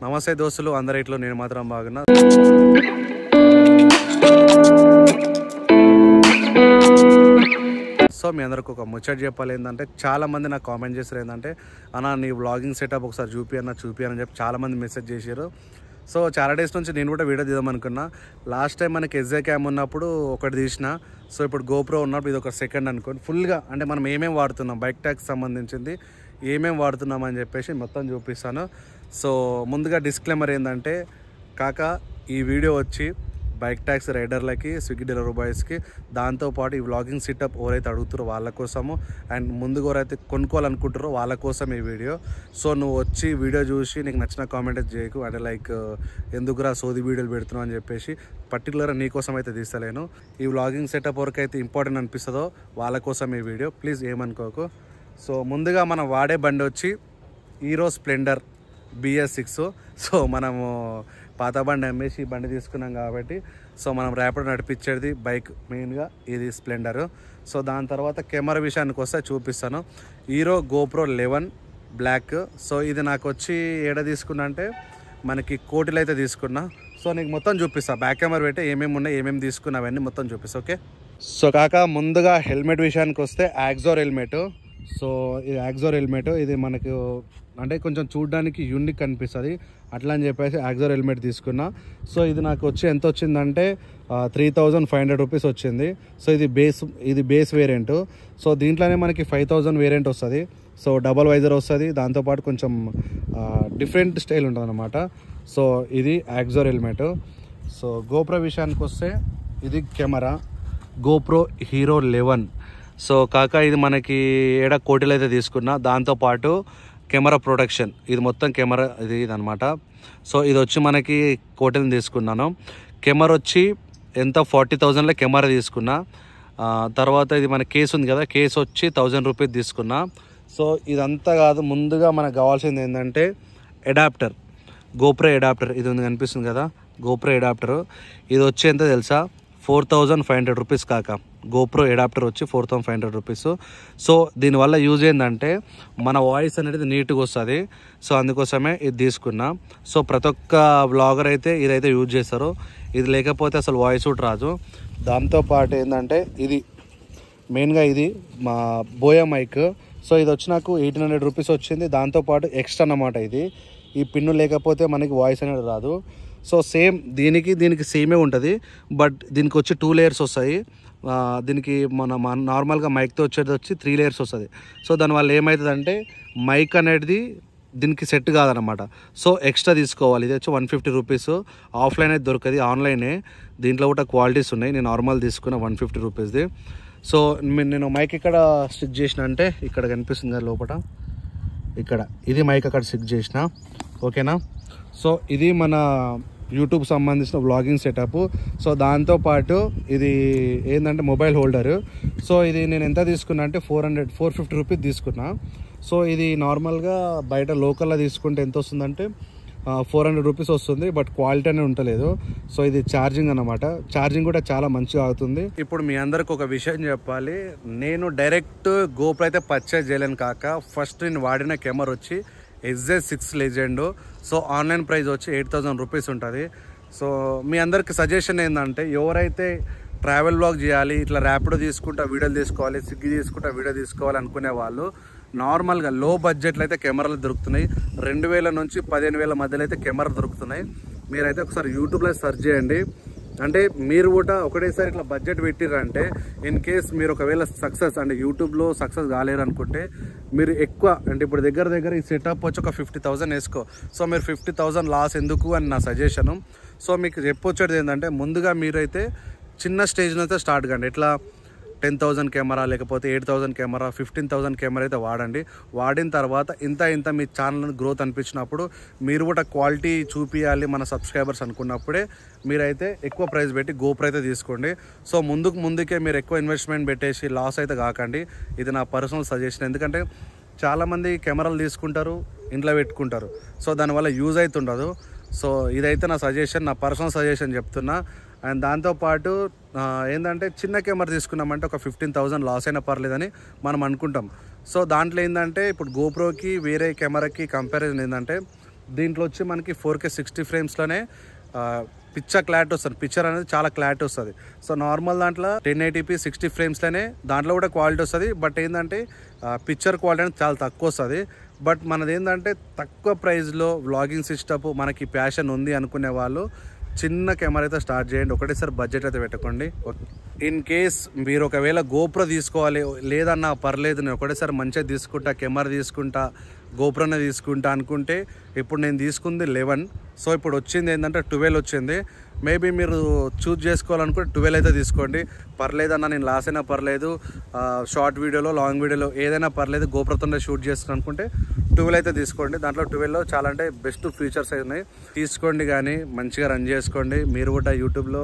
నమస్తే దోస్తులు, అందరి ఇట్లో నేను మాత్రం బాగున్నా. సో మీ అందరికి ఒక ముచ్చట చెప్పాలి ఏంటంటే, చాలామంది నాకు కామెంట్ చేశారు ఏంటంటే, అన్న నీ వ్లాగింగ్ సెటప్ ఒకసారి చూపి అని చెప్పి చాలామంది మెసేజ్ చేశారు. సో చాలా డేస్ నుంచి నేను కూడా వీడియో తీద్దాం అనుకున్నా. లాస్ట్ టైం మనకి ఎస్జే క్యామ్ ఉన్నప్పుడు ఒకటి తీసిన. సో ఇప్పుడు గోప్రో ఉన్నప్పుడు ఇది ఒక సెకండ్ అనుకోండి. ఫుల్గా అంటే మనం ఏమేమి వాడుతున్నాం, బైక్ ట్యాక్స్ సంబంధించింది ఏమేమి వాడుతున్నాం అని చెప్పేసి మొత్తం చూపిస్తాను. సో ముందుగా డిస్క్లైమర్ ఏంటంటే, కాక ఈ వీడియో వచ్చి బైక్ ట్యాక్స్ రైడర్లకి, స్విగ్గీ డెలివరీ బాయ్స్కి, దాంతోపాటు ఈ వ్లాగింగ్ సెటప్ ఎవరైతే అడుగుతారో వాళ్ళ కోసము, అండ్ ముందుగా ఎవరైతే కొనుక్కోవాలనుకుంటారో వాళ్ళ కోసం ఈ వీడియో. సో నువ్వు వచ్చి వీడియో చూసి నీకు నచ్చిన కామెంట్ చేయకు, అంటే లైక్ ఎందుకురా సోది వీడియోలు పెడుతున్నావు అని చెప్పేసి పర్టికులర్గా నీ కోసం అయితే తీస్తలేను. ఈ వ్లాగింగ్ సెటప్ వరకు అయితే ఇంపార్టెంట్ అనిపిస్తుందో వాళ్ళ కోసం ఈ వీడియో, ప్లీజ్ ఏమనుకోకు. సో ముందుగా మనం వాడే బండి వచ్చి హీరో స్ప్లెండర్ BS6. సో మనము పాత బండి అమ్మేసి ఈ బండి తీసుకున్నాం కాబట్టి, సో మనం ర్యాపిడో నడిపించేది బైక్ మెయిన్గా ఇది స్ప్లెండర్. సో దాని తర్వాత కెమెరా విషయానికి వస్తే చూపిస్తాను. Hero GoPro 11 black. సో ఇది నాకు వచ్చి ఏడ తీసుకున్నా అంటే మనకి కోటిలో అయితే తీసుకున్నా. సో నీకు మొత్తం చూపిస్తా, బ్యాక్ కెమెరా పెట్టి ఏమేమి ఉన్నాయి, ఏమేమి తీసుకున్నా అవన్నీ మొత్తం చూపిస్తా, ఓకే. సో కాక ముందుగా హెల్మెట్ విషయానికి వస్తే యాక్జోర్ హెల్మెట్. సో ఇది యాక్జోర్ హెల్మెట్, ఇది మనకు అంటే కొంచెం చూడడానికి యూనిక్ అనిపిస్తుంది, అట్లా అని చెప్పేసి యాక్జోర్ హెల్మెట్ తీసుకున్నా. సో ఇది నాకు వచ్చి ఎంత వచ్చిందంటే 3500 రూపీస్ వచ్చింది. సో ఇది బేస్ వేరియంట్. సో దీంట్లోనే మనకి 5000 వేరియంట్ వస్తుంది. సో డబల్ వైజర్ వస్తుంది, దాంతోపాటు కొంచెం డిఫరెంట్ స్టైల్ ఉంటుంది అన్నమాట. సో ఇది యాక్జోర్ హెల్మెట్. సో గోప్రో విషయానికి వస్తే ఇది కెమెరా GoPro Hero 11. సో కాక ఇది మనకి ఏడా కోటిలో అయితే తీసుకున్నా. దాంతోపాటు కెమెరా ప్రొటెక్షన్, ఇది మొత్తం కెమెరా ఇది అనమాట. సో ఇది వచ్చి మనకి కోటిని తీసుకున్నాను. కెమెరా వచ్చి ఎంత 40,000లో కెమెరా తీసుకున్నా. తర్వాత ఇది మన కేసు ఉంది కదా, కేసు వచ్చి 1000 రూపీస్ తీసుకున్నా. సో ఇదంతా కాదు, ముందుగా మనకు కావాల్సింది ఏంటంటే అడాప్టర్, GoPro అడాప్టర్. ఇది ఉంది కనిపిస్తుంది కదా, GoPro అడాప్టర్. ఇది వచ్చి ఎంత తెలుసా, 4500 రూపీస్ కాక. GoPro అడాప్టర్ వచ్చి 4500 రూపీస్. సో దీనివల్ల యూజ్ ఏంటంటే మన వాయిస్ అనేది నీట్గా వస్తుంది. సో అందుకోసమే ఇది తీసుకున్నా. సో ప్రతి ఒక్క వ్లాగర్ అయితే ఇదైతే యూజ్ చేస్తారు, ఇది లేకపోతే అసలు వాయిస్ కూడా రాదు. దాంతోపాటు ఏంటంటే ఇది మెయిన్గా ఇది మా బోయా మైక్. సో ఇది వచ్చి నాకు 1800 రూపీస్ వచ్చింది. దాంతోపాటు ఎక్స్ట్రా అన్నమాట ఇది. ఈ పిన్ను లేకపోతే మనకి వాయిస్ అనేది రాదు. సో సేమ్ దీనికి సేమే ఉంటుంది, బట్ దీనికి వచ్చి 2 లేయర్స్ వస్తాయి. దీనికి మన నార్మల్గా మైక్తో వచ్చి 3 లేయర్స్ వస్తుంది. సో దానివల్ల ఏమవుతుందంటే మైక్ అనేది దీనికి సెట్ కాదనమాట. సో ఎక్స్ట్రా తీసుకోవాలి. ఇది వచ్చి 150 రూపీస్. ఆఫ్లైన్ అయితే దొరకదు, ఆన్లైనే. దీంట్లో కూడా క్వాలిటీస్ ఉన్నాయి. నేను నార్మల్ తీసుకున్న 150 రూపీస్ది. సో నేను మైక్ ఇక్కడ స్టిక్ చేసిన అంటే ఇక్కడ కనిపిస్తుంది కదా లోపల, ఇక్కడ ఇది మైక్ అక్కడ స్టిక్ చేసిన, ఓకేనా. సో ఇది మన యూట్యూబ్ సంబంధించిన వ్లాగింగ్ సెటప్. సో దాంతోపాటు ఇది ఏంటంటే మొబైల్ హోల్డరు. సో ఇది నేను ఎంత తీసుకున్నా అంటే 450 రూపీస్ తీసుకున్నా. సో ఇది నార్మల్గా బయట లోకల్లో తీసుకుంటే ఎంత వస్తుందంటే 400 రూపీస్ వస్తుంది, బట్ క్వాలిటీ అనేది ఉండలేదు. సో ఇది ఛార్జింగ్ అన్నమాట, ఛార్జింగ్ కూడా చాలా మంచిగా అవుతుంది. ఇప్పుడు మీ అందరికి ఒక విషయం చెప్పాలి, నేను డైరెక్ట్ GoPro అయితే పర్చేజ్ చేయలేను కాక. ఫస్ట్ నేను వాడిన కెమెరా వచ్చి SJ6 legend. So online price వచ్చి 8000 రూపీస్ ఉంటుంది. సో మీ అందరికి సజెషన్ ఏంటంటే, ఎవరైతే ట్రావెల్ బ్లాగ్ చేయాలి, ఇట్లా ర్యాపిడో తీసుకుంటా వీడియోలు తీసుకోవాలి, స్విగ్గీ తీసుకుంటా వీడియో తీసుకోవాలి అనుకునే వాళ్ళు నార్మల్గా లో బడ్జెట్లో అయితే కెమెరాలు దొరుకుతున్నాయి. 2000 నుంచి 15,000 మధ్యలో అయితే కెమెరా దొరుకుతున్నాయి. మీరైతే ఒకసారి యూట్యూబ్లో సెర్చ్ చేయండి. అంటే మీరు కూడా ఒకటేసారి ఇట్లా బడ్జెట్ పెట్టిరంటే, ఇన్ కేస్ మీరు ఒకవేళ సక్సెస్ అంటే యూట్యూబ్లో సక్సెస్ కాలేరు అనుకుంటే, మీరు ఎక్కువ అంటే ఇప్పుడు దగ్గర ఈ సెటప్ వచ్చి ఒక 50,000 వేసుకో. సో మీరు 50,000 లాస్ ఎందుకు అని నా సజెషను. సో మీకు చెప్పొచ్చేది ఏంటంటే, ముందుగా మీరైతే చిన్న స్టేజ్లో అయితే స్టార్ట్ కండి. ఎట్లా 10,000 కెమెరా, లేకపోతే 8,000 కెమెరా, 15,000 కెమెరా అయితే వాడండి. వాడిన తర్వాత ఇంత మీ ఛానల్ గ్రోత్ అనిపించినప్పుడు, మీరు కూడా క్వాలిటీ చూపించాలి మన సబ్స్క్రైబర్స్ అనుకున్నప్పుడే మీరైతే ఎక్కువ ప్రైస్ పెట్టి GoPro అయితే తీసుకోండి. సో ముందుకే మీరు ఎక్కువ ఇన్వెస్ట్మెంట్ పెట్టేసి లాస్ అయితే కాకండి. ఇది నా పర్సనల్ సజెషన్. ఎందుకంటే చాలామంది కెమెరాలు తీసుకుంటారు, ఇంట్లో పెట్టుకుంటారు. సో దానివల్ల యూజ్ అవుతుండదు. సో ఇదైతే నా సజెషన్, నా పర్సనల్ సజెషన్ చెప్తున్నా. అండ్ దాంతోపాటు ఏంటంటే చిన్న కెమెరా తీసుకున్నామంటే ఒక 15,000 లాస్ అయినా పర్లేదని మనం అనుకుంటాం. సో దాంట్లో ఏంటంటే ఇప్పుడు GoProకి వేరే కెమెరాకి కంపారిజన్ ఏంటంటే దీంట్లో వచ్చి మనకి 4K 60 ఫ్రేమ్స్లోనే పిక్చర్ క్లారిటీ వస్తుంది. పిక్చర్ అనేది చాలా క్లారిటీ వస్తుంది. సో నార్మల్ దాంట్లో 1080p 60 ఫ్రేమ్స్లోనే దాంట్లో కూడా క్వాలిటీ వస్తుంది. బట్ ఏంటంటే పిక్చర్ క్వాలిటీ అనేది చాలా తక్కువ వస్తుంది. బట్ మనది ఏంటంటే తక్కువ ప్రైస్లో వ్లాగింగ్ సిస్టమ్ మనకి ప్యాషన్ ఉంది అనుకునే వాళ్ళు చిన్న కెమెరా అయితే స్టార్ట్ చేయండి. ఒకటేసారి బడ్జెట్ అయితే పెట్టుకోండి. ఇన్ కేస్ మీరు ఒకవేళ గోప్రో తీసుకోవాలి లేదన్నా పర్లేదు, నేను ఒకటేసారి మంచిగా తీసుకుంటా, కెమెరా తీసుకుంటా, గోప్రోనే తీసుకుంటా అనుకుంటే ఇప్పుడు నేను తీసుకుంది 11. సో ఇప్పుడు వచ్చింది ఏంటంటే 12 వచ్చింది. మేబీ మీరు చూజ్ చేసుకోవాలనుకుంటే 12 అయితే తీసుకోండి. పర్లేదన్నా నేను లాస్ అయినా పర్లేదు, షార్ట్ వీడియోలో లాంగ్ వీడియోలో ఏదైనా పర్లేదు, గోప్రోతోనే షూట్ చేస్తాను అనుకుంటే 12 అయితే తీసుకోండి. దాంట్లో 12లో చాలా అంటే బెస్ట్ ఫీచర్స్ ఉన్నాయి. తీసుకోండి కానీ మంచిగా రన్ చేసుకోండి. మీరు కూడా యూట్యూబ్లో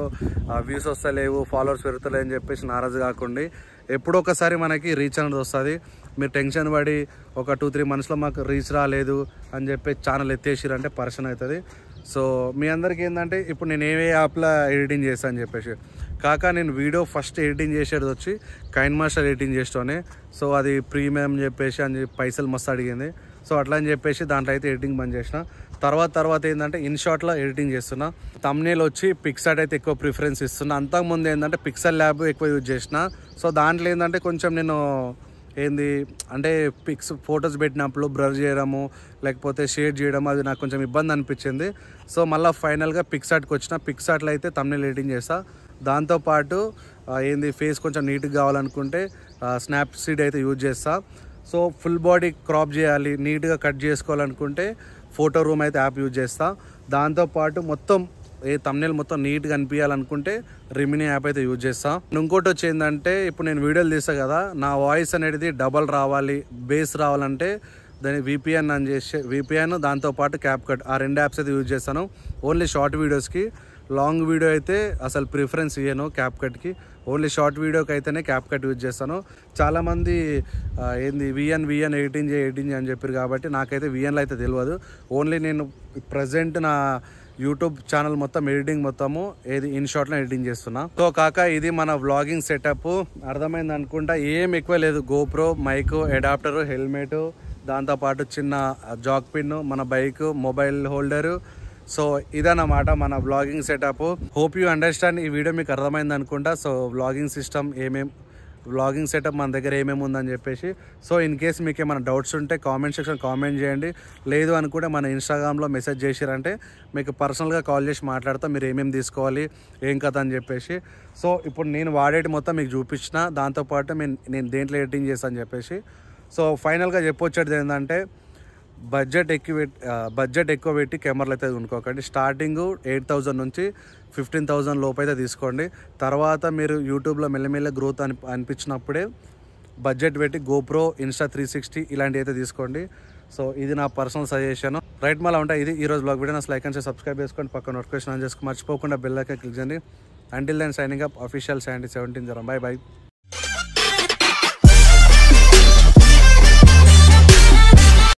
వ్యూస్ వస్తలేవు, ఫాలోవర్స్ పెరుగుతలేవు అని చెప్పేసి నారాజు కాకండి. ఎప్పుడో ఒకసారి మనకి రీచ్ అనేది వస్తుంది. మీరు టెన్షన్ పడి ఒక 2-3 మంత్స్లో మాకు రీచ్ రాలేదు అని చెప్పి ఛానల్ ఎత్తేసిరంటే పర్సన్ అవుతుంది. సో మీ అందరికీ ఏంటంటే ఇప్పుడు నేను ఏ యాప్లో ఎడిటింగ్ చేస్తాను అని చెప్పేసి నేను వీడియో ఫస్ట్ ఎడిటింగ్ చేసేది వచ్చి కైన్ మాస్టర్ ఎడిటింగ్ చేస్తూనే. సో అది ప్రీమియం చెప్పేసి అని పైసలు మస్తు అడిగింది. సో అట్లా అని చెప్పేసి దాంట్లో అయితే ఎడిటింగ్ బంద్ చేసిన. తర్వాత ఏంటంటే ఇన్షాట్లో ఎడిటింగ్ చేస్తున్నా. థంబ్నెయిల్ వచ్చి పిక్సార్ట్ అయితే ఎక్కువ ప్రిఫరెన్స్ ఇస్తున్నా. అంతకుముందు ఏంటంటే పిక్సెల్ ల్యాబ్ ఎక్కువ యూజ్ చేసిన. సో దాంట్లో ఏంటంటే కొంచెం నేను అంటే ఫొటోస్ పెట్టినప్పుడు బ్లర్ చేయడము లేకపోతే షేడ్ చేయడం అది నాకు కొంచెం ఇబ్బంది అనిపించింది. సో మళ్ళీ ఫైనల్గా పిక్సార్ట్కి వచ్చిన. పిక్సార్ట్లో అయితే థంబ్నెయిల్ ఎడిటింగ్ చేస్తా. దాంతోపాటు ఫేస్ కొంచెం నీట్గా కావాలనుకుంటే స్నాప్సీడ్ అయితే యూజ్ చేస్తా. సో ఫుల్ బాడీ క్రాప్ చేయాలి, నీట్గా కట్ చేసుకోవాలనుకుంటే ఫోటో రూమ్ అయితే యాప్ యూజ్ చేస్తా. దాంతోపాటు మొత్తం థంబ్నెయిల్ మొత్తం నీట్గా అనిపించాలనుకుంటే రిమినీ యాప్ అయితే యూజ్ చేస్తా. ఇంకోటి వచ్చి ఏంటంటే ఇప్పుడు నేను వీడియోలు తీస్తా కదా, నా వాయిస్ అనేది డబల్ రావాలి, బేస్ రావాలంటే దాన్ని VPN అని చేసి VPN దాంతోపాటు CapCut ఆ 2 యాప్స్ అయితే యూజ్ చేస్తాను. ఓన్లీ షార్ట్ వీడియోస్కి. లాంగ్ వీడియో అయితే అసలు ప్రిఫరెన్స్ ఇయ్యను CapCutకి. ఓన్లీ షార్ట్ వీడియోకి అయితేనే CapCut యూజ్ చేస్తాను. చాలామంది VN ఎడిటింగ్ అని చెప్పారు కాబట్టి నాకైతే VNలో అయితే తెలియదు. ఓన్లీ నేను ప్రజెంట్ నా యూట్యూబ్ ఛానల్ మొత్తం ఎడిటింగ్ మొత్తము ఇన్షాట్లో ఎడిటింగ్ చేస్తున్నా. సో ఇది మన వ్లాగింగ్ సెటప్. అర్థమైంది అనుకుంటా. ఏం ఎక్కువ లేదు. గోప్రో, మైక్, అడాప్టరు, హెల్మెట్, దాంతోపాటు చిన్న జాక్ పిన్, మన బైక్, మొబైల్ హోల్డరు. సో ఇదన్నమాట మన vlogging setup. Hope you understand. ఈ వీడియో మీకు అర్థమైంది అనుకుంటా. So vlogging system vlogging setup మన దగ్గర ఏమేమి ఉందని చెప్పేసి. సో ఇన్ కేస్ మీకు ఏమైనా డౌట్స్ ఉంటే కామెంట్ సెక్షన్ కామెంట్ చేయండి. లేదు అనుకుంటే మన ఇన్స్టాగ్రామ్లో మెసేజ్ చేసిరంటే మీకు పర్సనల్గా కాల్ చేసి మాట్లాడతా, మీరు ఏమేమి తీసుకోవాలి ఏం కథ అని చెప్పేసి. సో ఇప్పుడు నేను వాడేటి మొత్తం మీకు చూపించిన. దాంతోపాటు నేను దేంట్లో ఎడిటింగ్ చేస్తాను అని చెప్పేసి. సో ఫైనల్గా చెప్పొచ్చేది ఏంటంటే బడ్జెట్ ఎక్కువ పెట్టి కెమెరాలు అయితే కొనుక్కోకండి. స్టార్టింగ్ 8,000 నుంచి 15,000 లోపు అయితే తీసుకోండి. తర్వాత మీరు యూట్యూబ్లో మెల్లమెల్ల గ్రోత్ అనిపించినప్పుడే బడ్జెట్ పెట్టి గోప్రో, ఇన్స్టా 360 ఇలాంటివి అయితే తీసుకోండి. సో ఇది నా పర్సనల్ సజెషన్. రైట్ మళ్ళీ ఉంటాయి. ఇది ఈరోజు blog video. Like and subscribe చేసుకోండి, పక్కన నోటిఫికేషన్ ఆన్ చేసుకుని మర్చిపోకుండా బెల్ ఐకాన్ క్లిక్ చేయండి. Until then signing up, official 17 by.